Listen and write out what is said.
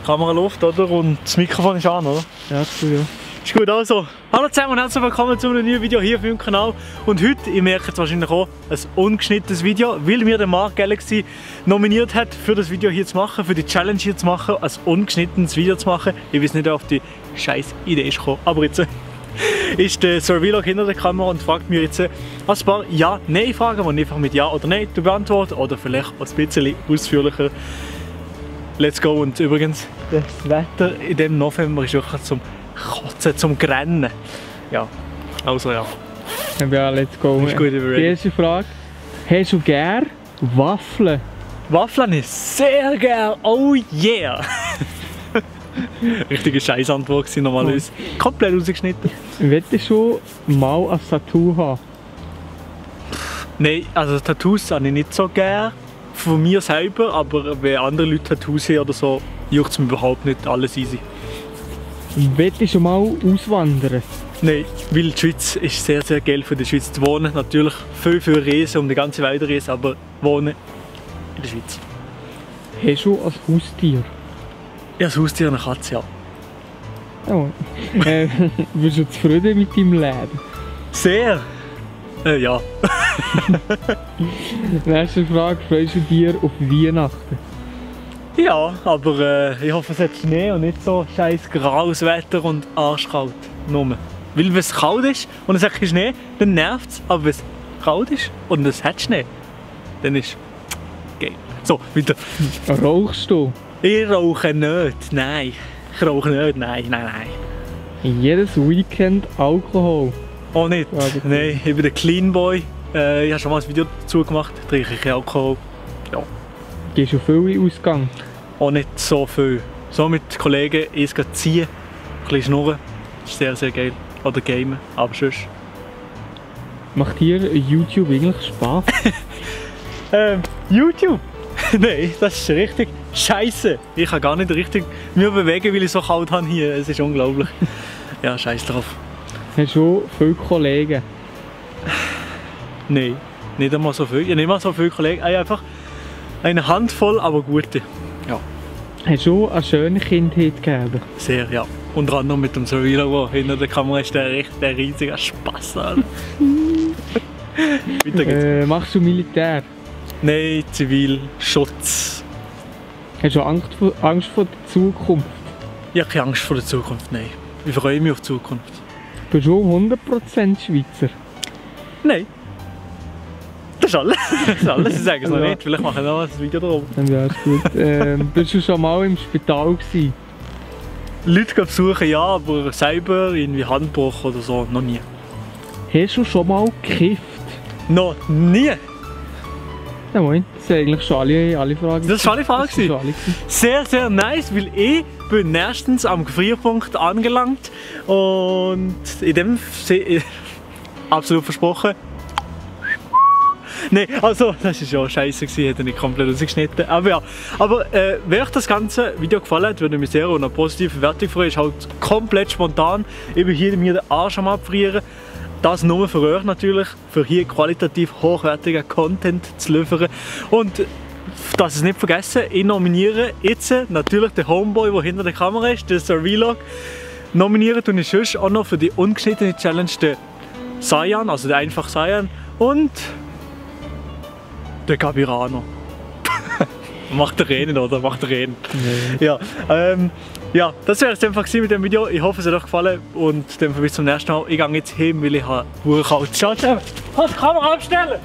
Kamera läuft, oder? Und das Mikrofon ist an, oder? Ja, ist gut, ja. Ist gut, also, hallo zusammen und herzlich willkommen zu einem neuen Video hier auf meinem Kanal. Und heute, ihr merkt es wahrscheinlich auch, ein ungeschnittenes Video, weil mir der Mark Galaxy nominiert hat, für das Video hier zu machen, für die Challenge hier zu machen, ein ungeschnittenes Video zu machen. Ich weiß nicht, wer auf die scheiß Idee ist gekommen, aber jetzt ist der Survey-Log hinter der Kamera und fragt mir jetzt ein paar Ja-Nein-Fragen, die ich einfach mit Ja oder Nein beantworte oder vielleicht ein bisschen ausführlicher. Let's go! Und übrigens, das Wetter in diesem November ist wirklich zum Kotzen, zum Grennen. Ja, also ja. Ja, let's go. Ist gut, die erste Frage. Hast du gern Waffeln? Waffeln ist sehr gern, oh yeah! Richtige Scheißantwort war normalerweise. Komplett rausgeschnitten. Willst du schon mal ein Tattoo haben? Nein, also Tattoos habe ich nicht so gern. Von mir selber, aber wenn andere Leute Tattoos haben oder so, juckt es mir überhaupt nicht, alles easy. Willst du schon mal auswandern? Nein, weil die Schweiz ist sehr, sehr geil für die Schweiz zu wohnen. Natürlich viel reisen, um die ganze Welt zu reisen, aber wohnen in der Schweiz. Hast du ein Haustier? Ja, das Haustier eine Katze, ja. Oh. Bist du zufrieden mit deinem Leben? Sehr! Ja. Nächste Frage, freust du dich auf Weihnachten? Ja, aber ich hoffe, es hat Schnee und nicht so scheiß graues Wetter und arschkalt. Nur. Weil wenn es kalt ist und es hat keinen Schnee, dann nervt es. Aber wenn es kalt ist und es hat Schnee, dann ist es geil. So, weiter. Rauchst du? Ich rauche nicht, nein. Ich rauche nicht, nein. Jedes Weekend Alkohol? Oh nicht, nein, ich bin der Clean Boy. Ich habe schon mal ein Video dazu gemacht, trinke ich Alkohol. Ja. Gehst du viel in Ausgang? Auch nicht so viel. So mit Kollegen eins ziehen, ein bisschen schnurren. Das ist sehr, sehr geil. Oder gamen, aber sonst. Macht dir YouTube eigentlich Spaß? YouTube? Nein, das ist richtig scheiße. Ich kann gar nicht richtig mich bewegen, weil ich so kalt habe hier. Es ist unglaublich. Ja, scheiß drauf. Hast du viele Kollegen? Nein, nicht einmal so viel. Ich habe nicht mal so viele Kollegen. Einfach eine Handvoll, aber gute. Ja. Hast du eine schöne Kindheit gehabt? Sehr, ja. Unter anderem mit dem Survey-Log, der hinter der Kamera ist, der riesige Spaß. Weiter geht's. Machst du Militär? Nein, Zivilschutz. Hast du Angst vor der Zukunft? Ich habe keine Angst vor der Zukunft, nein. Ich freue mich auf die Zukunft. Bist du 100% Schweizer? Nein. Das ist alles. Das ist alles, ich sage es noch nicht. Vielleicht mache ich noch ein Video darum. Ja, ist gut. Bist du schon mal im Spital gewesen? Leute besuchen, ja, aber selber irgendwie Handbruch oder so, noch nie. Hast du schon mal gekifft? Noch nie? Ja moin, das sind eigentlich schon alle Fragen. Das war alle Fragen? Sehr, sehr nice, weil ich bin erstens am Gefrierpunkt angelangt und in dem absolut versprochen. Nein, also das war ja scheiße, hätte ich nicht komplett rausgeschnitten. Aber ja, wenn euch das ganze Video gefallen hat, würde ich mich sehr über eine positive Bewertung freuen. Es ist halt komplett spontan. Ich bin hier mir den Arsch am Abfrieren. Das nur für euch natürlich, für hier qualitativ hochwertigen Content zu liefern. Und das ist nicht vergessen, ich nominiere jetzt natürlich den Homeboy, der hinter der Kamera ist, den Survey-Log. Nominieren tue ich sonst auch noch für die ungeschnittene Challenge den Sayan, also den einfach Sayan und den Gabirano. Macht der Reden, oder? Macht der Reden. Nee. Ja, ja, das wäre es einfach mit dem Video. Ich hoffe, es hat euch gefallen und dann bis zum nächsten Mal. Ich gehe jetzt hin, weil ich habe kalt. Ciao, ciao. Kannst die Kamera abstellen?